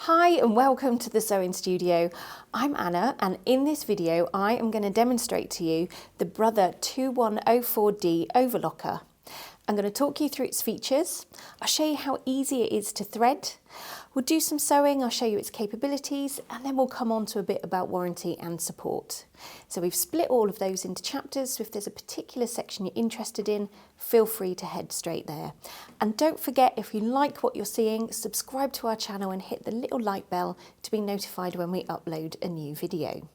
Hi and welcome to the Sewing Studio. I'm Anna, and in this video I am going to demonstrate to you the Brother 2104D Overlocker. I'm going to talk you through its features. I'll show you how easy it is to thread. We'll do some sewing, I'll show you its capabilities, and then we'll come on to a bit about warranty and support. So we've split all of those into chapters, so if there's a particular section you're interested in, feel free to head straight there. And don't forget, if you like what you're seeing, subscribe to our channel and hit the little like bell to be notified when we upload a new video.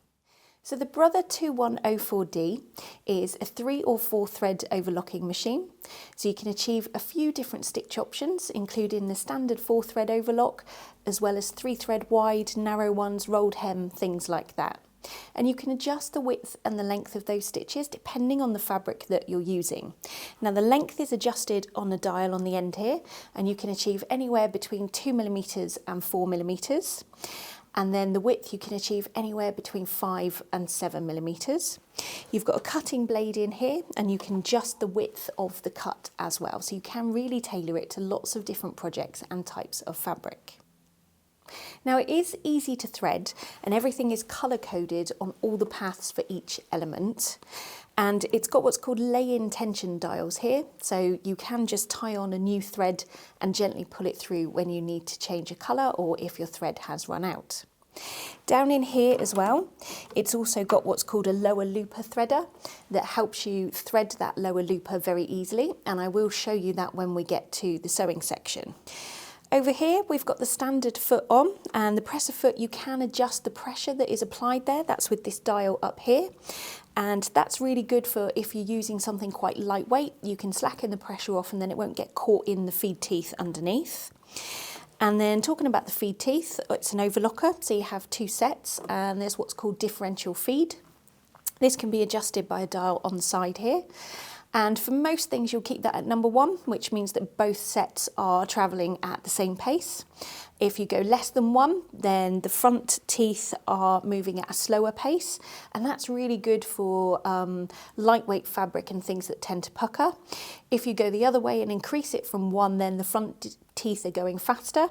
So the Brother 2104D is a 3 or 4 thread overlocking machine. So you can achieve a few different stitch options, including the standard 4 thread overlock, as well as 3 thread wide, narrow ones, rolled hem, things like that. And you can adjust the width and the length of those stitches depending on the fabric that you're using. Now the length is adjusted on a dial on the end here, and you can achieve anywhere between 2mm and 4mm. And then the width you can achieve anywhere between 5 and 7mm. You've got a cutting blade in here, and you can adjust the width of the cut as well. So you can really tailor it to lots of different projects and types of fabric. Now it is easy to thread, and everything is colour coded on all the paths for each element. And it's got what's called lay-in tension dials here, so you can just tie on a new thread and gently pull it through when you need to change a colour or if your thread has run out. Down in here as well, it's also got what's called a lower looper threader that helps you thread that lower looper very easily, and I will show you that when we get to the sewing section. Over here we've got the standard foot on, and the presser foot, you can adjust the pressure that is applied there. That's with this dial up here, and that's really good for if you're using something quite lightweight. You can slacken the pressure off and then it won't get caught in the feed teeth underneath. And then talking about the feed teeth, it's an overlocker, so you have 2 sets, and there's what's called differential feed. This can be adjusted by a dial on the side here. And for most things you'll keep that at number 1, which means that both sets are travelling at the same pace. If you go less than 1, then the front teeth are moving at a slower pace, and that's really good for lightweight fabric and things that tend to pucker. If you go the other way and increase it from 1, then the front teeth are going faster,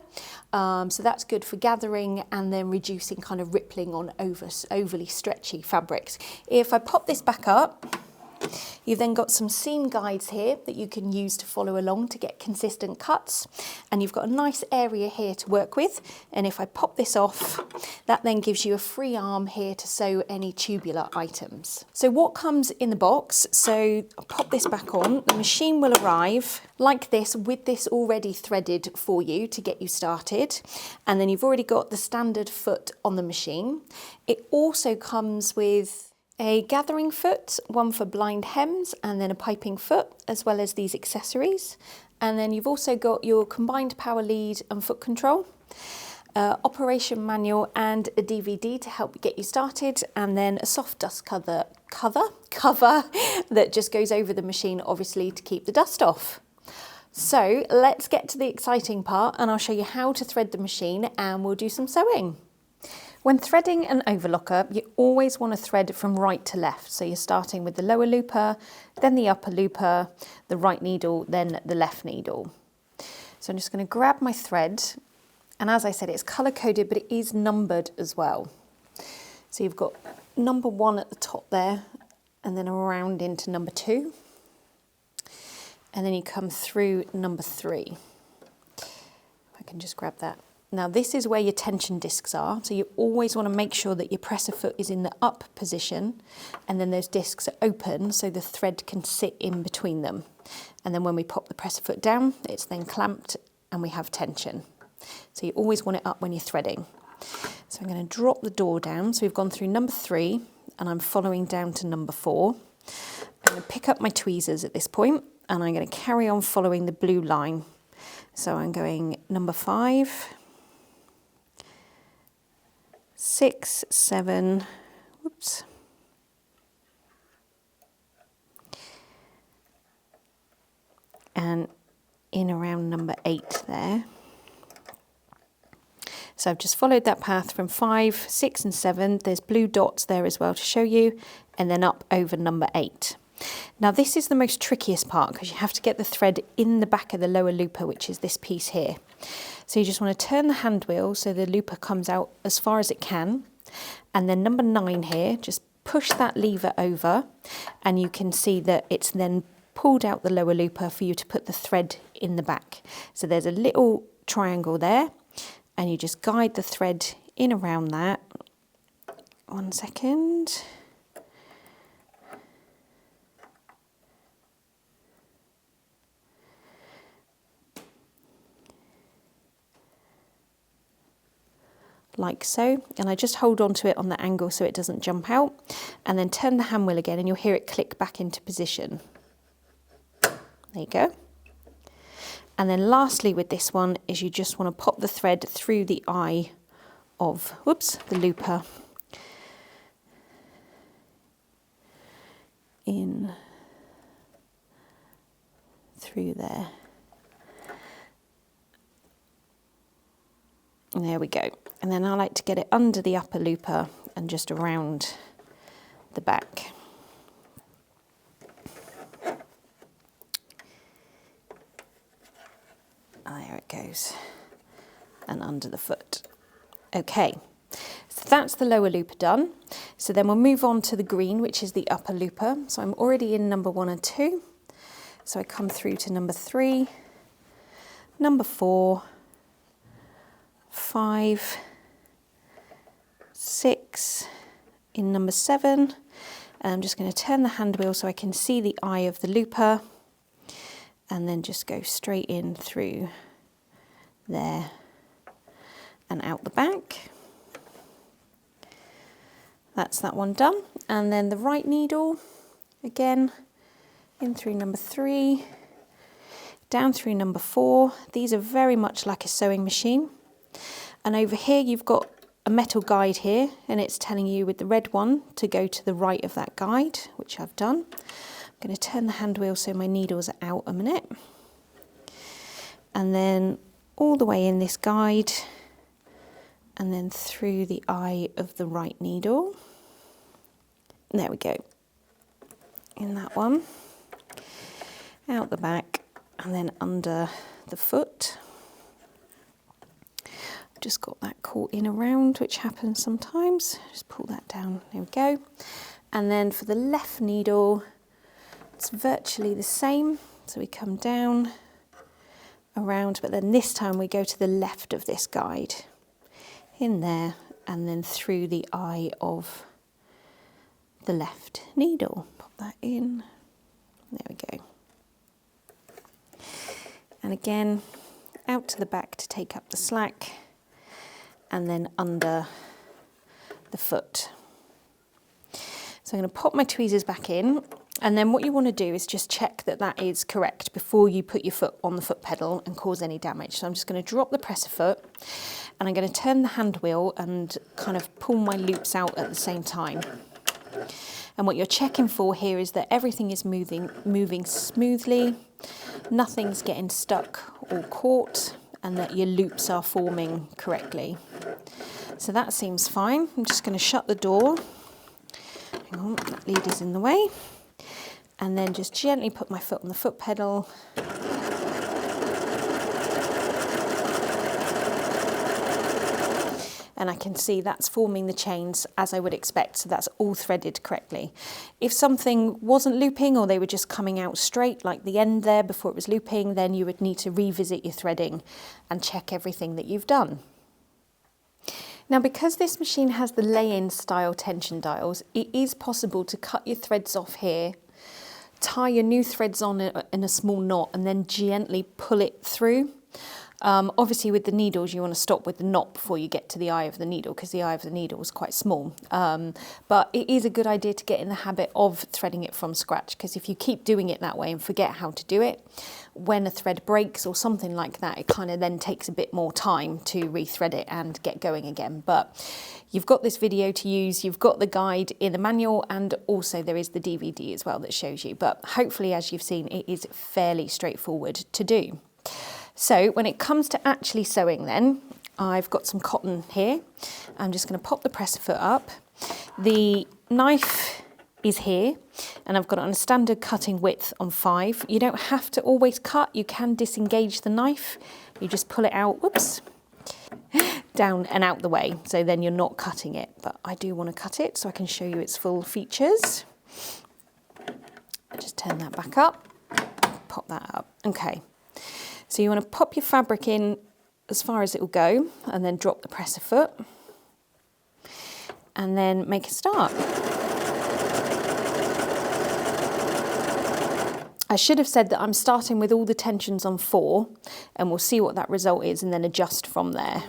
so that's good for gathering and then reducing kind of rippling on overly stretchy fabrics. If I pop this back up, you've then got some seam guides here that you can use to follow along to get consistent cuts, and you've got a nice area here to work with. And if I pop this off, that then gives you a free arm here to sew any tubular items. So what comes in the box? So I'll pop this back on. The machine will arrive like this with this already threaded for you to get you started, and then you've already got the standard foot on the machine. It also comes with a gathering foot, one for blind hems, and then a piping foot, as well as these accessories. And then you've also got your combined power lead and foot control, operation manual, and a DVD to help get you started, and then a soft dust cover that just goes over the machine, obviously, to keep the dust off. So let's get to the exciting part, and I'll show you how to thread the machine, and we'll do some sewing. When threading an overlocker, you always want to thread from right to left. So you're starting with the lower looper, then the upper looper, the right needle, then the left needle. So I'm just going to grab my thread, and as I said, it's colour coded, but it is numbered as well. So you've got number 1 at the top there, and then around into number 2, and then you come through number 3. If I can just grab that. Now this is where your tension discs are, so you always want to make sure that your presser foot is in the up position, and then those discs are open so the thread can sit in between them. And then when we pop the presser foot down, it's then clamped and we have tension. So you always want it up when you're threading. So I'm going to drop the door down. So we've gone through number 3 and I'm following down to number 4. I'm going to pick up my tweezers at this point, and I'm going to carry on following the blue line. So I'm going number 5, 6, 7, whoops, and in around number 8 there. So I've just followed that path from 5, 6 and 7. There's blue dots there as well to show you, and then up over number 8. Now this is the most trickiest part because you have to get the thread in the back of the lower looper, which is this piece here. So you just want to turn the hand wheel so the looper comes out as far as it can. And then number 9 here, just push that lever over and you can see that it's then pulled out the lower looper for you to put the thread in the back. So there's a little triangle there and you just guide the thread in around that. 1 second. Like so, and I just hold on to it on the angle so it doesn't jump out, and then turn the hand wheel again and you'll hear it click back into position. There you go. And then lastly with this one is you just want to pop the thread through the eye of, the looper in through there. And there we go. And then I like to get it under the upper looper and just around the back. There it goes. And under the foot. Okay, so that's the lower looper done. So then we'll move on to the green, which is the upper looper. So I'm already in number 1 and 2. So I come through to number 3, number 4, 5, 6, in number 7, and I'm just going to turn the hand wheel so I can see the eye of the looper, and then just go straight in through there and out the back. That's that one done. And then the right needle, again, in through number 3, down through number 4. These are very much like a sewing machine. And over here you've got a metal guide here, and it's telling you with the red one to go to the right of that guide, which I've done. I'm going to turn the hand wheel so my needles are out a minute. And then all the way in this guide, and then through the eye of the right needle. There we go. In that one. Out the back, and then under the foot. Just got that caught in around, which happens sometimes. Just pull that down, there we go. And then for the left needle, it's virtually the same. So we come down, around, but then this time we go to the left of this guide. In there, and then through the eye of the left needle. Pop that in, there we go. And again, out to the back to take up the slack, and then under the foot. So I'm going to pop my tweezers back in, and then what you want to do is just check that that is correct before you put your foot on the foot pedal and cause any damage. So I'm just going to drop the presser foot, and I'm going to turn the hand wheel and kind of pull my loops out at the same time. And what you're checking for here is that everything is moving smoothly, nothing's getting stuck or caught, and that your loops are forming correctly. So that seems fine. I'm just going to shut the door. Hang on, that lead is in the way. And then just gently put my foot on the foot pedal. And I can see that's forming the chains as I would expect, so that's all threaded correctly. If something wasn't looping or they were just coming out straight, like the end there before it was looping, then you would need to revisit your threading and check everything that you've done. Now, because this machine has the lay-in style tension dials, it is possible to cut your threads off here, tie your new threads on in a small knot, and then gently pull it through. Obviously with the needles you want to stop with the knot before you get to the eye of the needle, because the eye of the needle is quite small. But it is a good idea to get in the habit of threading it from scratch, because if you keep doing it that way and forget how to do it, when a thread breaks or something like that, it kind of then takes a bit more time to rethread it and get going again. But you've got this video to use, you've got the guide in the manual, and also there is the DVD as well that shows you. But hopefully, as you've seen, it is fairly straightforward to do. So when it comes to actually sewing then, I've got some cotton here. I'm just going to pop the presser foot up. The knife is here, and I've got it on a standard cutting width on 5. You don't have to always cut, you can disengage the knife. You just pull it out, whoops, down and out the way, so then you're not cutting it. But I do want to cut it so I can show you its full features. Just turn that back up, pop that up. Okay, so you want to pop your fabric in as far as it will go and then drop the presser foot and then make a start. I should have said that I'm starting with all the tensions on 4, and we'll see what that result is and then adjust from there.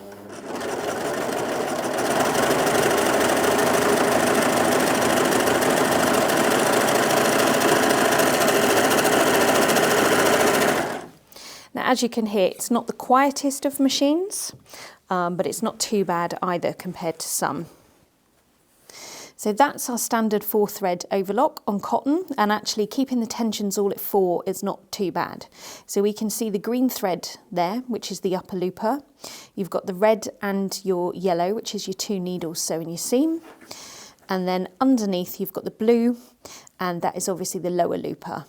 Now, as you can hear, it's not the quietest of machines, but it's not too bad either compared to some. So that's our standard 4-thread overlock on cotton, and actually keeping the tensions all at 4 is not too bad. So we can see the green thread there, which is the upper looper. You've got the red and your yellow, which is your 2 needles sewing your seam. And then underneath you've got the blue, and that is obviously the lower looper.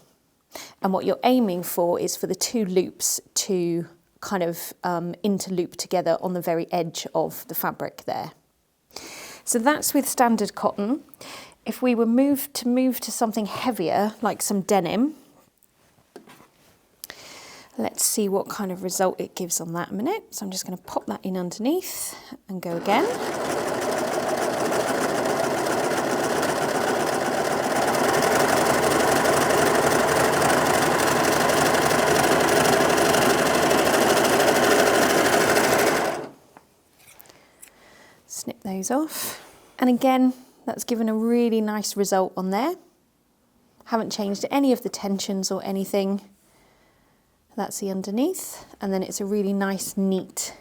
And what you're aiming for is for the 2 loops to kind of interloop together on the very edge of the fabric there. So that's with standard cotton. If we were move to something heavier, like some denim, let's see what kind of result it gives on that in a minute. So I'm just going to pop that in underneath and go again. Snip those off. And again, that's given a really nice result on there. Haven't changed any of the tensions or anything. That's the underneath. And then it's a really nice, neat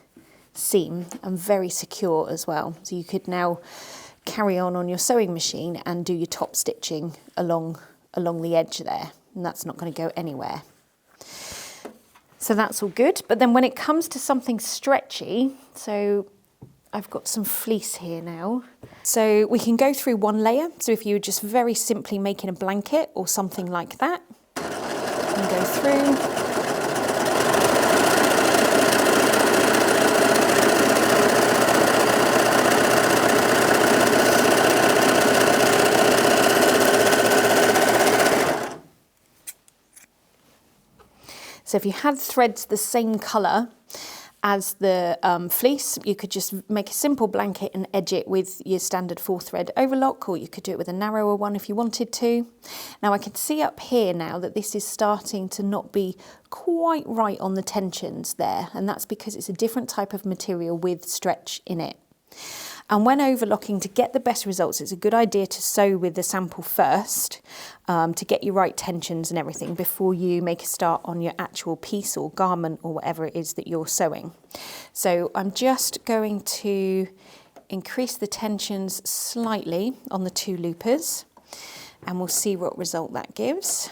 seam and very secure as well. So you could now carry on your sewing machine and do your top stitching along the edge there. And that's not going to go anywhere. So that's all good. But then when it comes to something stretchy, so I've got some fleece here now. So we can go through one layer. So if you were just very simply making a blanket or something like that, you can go through. So if you had threads the same colour as the fleece, you could just make a simple blanket and edge it with your standard 4-thread overlock, or you could do it with a narrower one if you wanted to. Now I can see up here now that this is starting to not be quite right on the tensions there, and that's because it's a different type of material with stretch in it. And when overlocking, to get the best results, it's a good idea to sew with the sample first to get your right tensions and everything before you make a start on your actual piece or garment or whatever it is that you're sewing. So I'm just going to increase the tensions slightly on the 2 loopers, and we'll see what result that gives.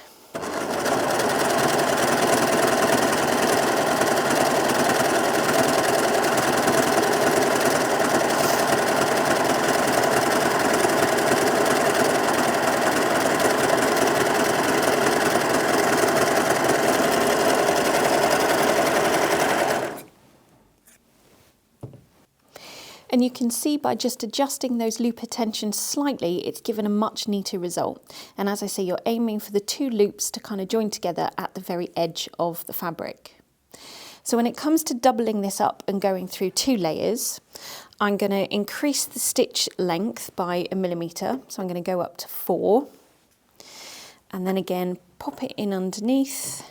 And you can see by just adjusting those looper tensions slightly, it's given a much neater result. And as I say, you're aiming for the 2 loops to kind of join together at the very edge of the fabric. So when it comes to doubling this up and going through 2 layers, I'm going to increase the stitch length by 1 millimetre. So I'm going to go up to 4. And then again, pop it in underneath.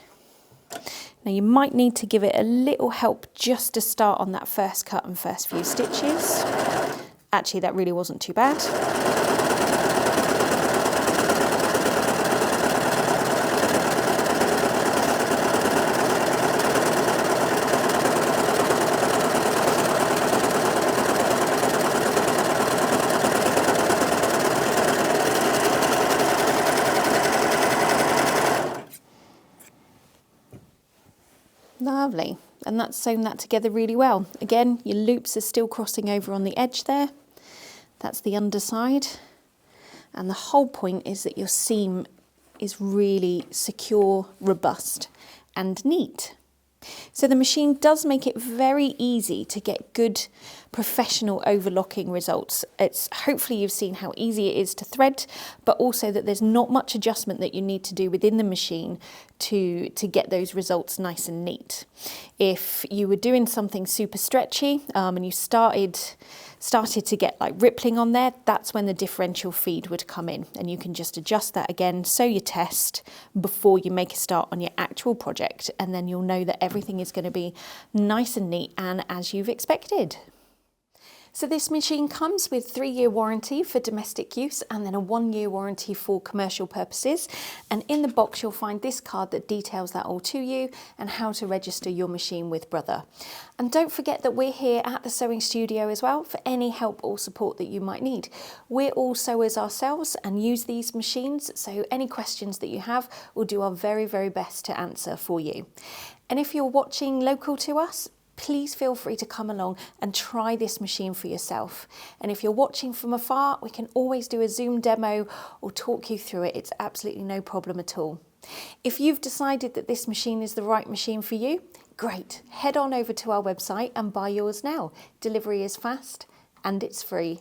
Now you might need to give it a little help just to start on that first cut and first few stitches. Actually, that really wasn't too bad. Lovely, and that's sewn that together really well. Again, your loops are still crossing over on the edge there. That's the underside. And the whole point is that your seam is really secure, robust and neat. So the machine does make it very easy to get good professional overlocking results. Hopefully you've seen how easy it is to thread, but also that there's not much adjustment that you need to do within the machine to get those results nice and neat. If you were doing something super stretchy and you started to get like rippling on there, that's when the differential feed would come in, and you can just adjust that again, so you test before you make a start on your actual project, and then you'll know that everything is going to be nice and neat and as you've expected. So this machine comes with 3-year warranty for domestic use and then a 1-year warranty for commercial purposes. And in the box you'll find this card that details that all to you and how to register your machine with Brother. And don't forget that we're here at the sewing studio as well for any help or support that you might need. We're all sewers ourselves and use these machines, so any questions that you have, we'll do our very, very best to answer for you. And if you're watching local to us, please feel free to come along and try this machine for yourself. And if you're watching from afar, we can always do a Zoom demo or talk you through it. It's absolutely no problem at all. If you've decided that this machine is the right machine for you, great. Head on over to our website and buy yours now. Delivery is fast and it's free.